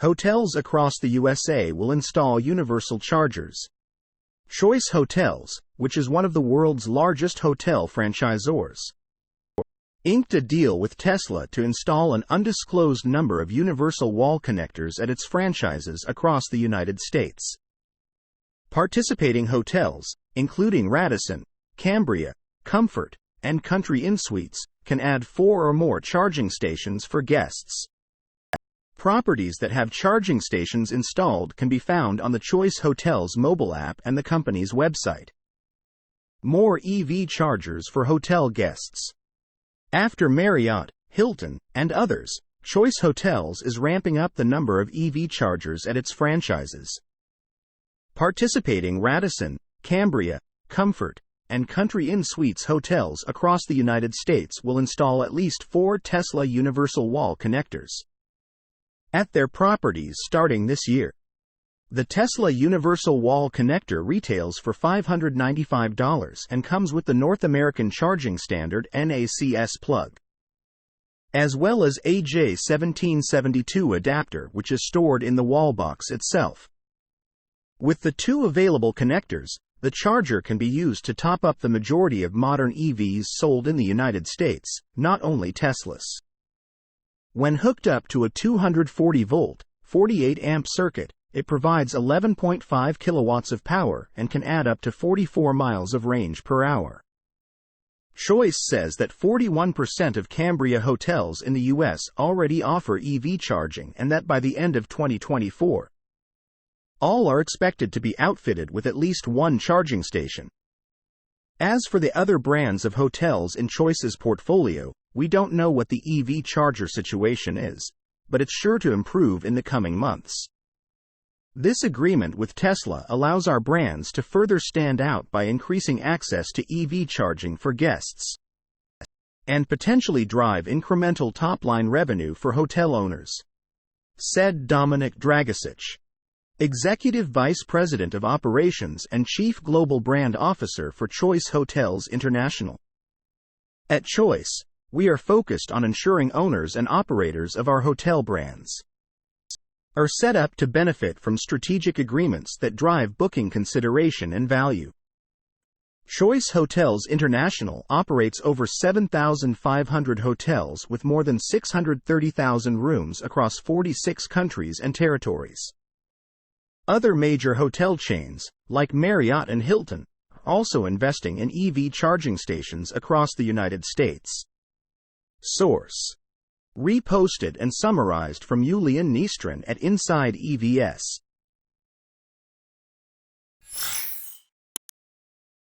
Hotels across the USA will install universal chargers. Choice Hotels, which is one of the world's largest hotel franchisors, inked a deal with Tesla to install an undisclosed number of universal wall connectors at its franchises across the United States. Participating hotels, including Radisson, Cambria, Comfort, and Country Inn Suites, can add 4 or more charging stations for guests. Properties that have charging stations installed can be found on the Choice Hotels mobile app and the company's website. More EV chargers for hotel guests. After Marriott, Hilton, and others, Choice Hotels is ramping up the number of EV chargers at its franchises. Participating Radisson, Cambria, Comfort, and Country Inn Suites hotels across the United States will install at least 4 Tesla universal wall connectors at their properties starting this year. The Tesla Universal Wall Connector retails for $595 and comes with the North American Charging Standard NACS plug, as well as a J1772 adapter, which is stored in the wall box itself. With the 2 available connectors, the charger can be used to top up the majority of modern EVs sold in the United States, not only Teslas. When hooked up to a 240-volt, 48-amp circuit, it provides 11.5 kilowatts of power and can add up to 44 miles of range per hour. Choice says that 41% of Cambria hotels in the U.S. already offer EV charging and that by the end of 2024, all are expected to be outfitted with at least 1 charging station. As for the other brands of hotels in Choice's portfolio, we don't know what the EV charger situation is, but it's sure to improve in the coming months. This agreement with Tesla allows our brands to further stand out by increasing access to EV charging for guests and potentially drive incremental top-line revenue for hotel owners, said Dominic Dragisich, Executive Vice President of Operations and Chief Global Brand Officer for Choice Hotels International. At Choice, we are focused on ensuring owners and operators of our hotel brands are set up to benefit from strategic agreements that drive booking consideration and value. Choice Hotels International operates over 7,500 hotels with more than 630,000 rooms across 46 countries and territories. Other major hotel chains, like Marriott and Hilton, are also investing in EV charging stations across the United States. Source: reposted and summarized from Julian Nystrom at Inside EVS.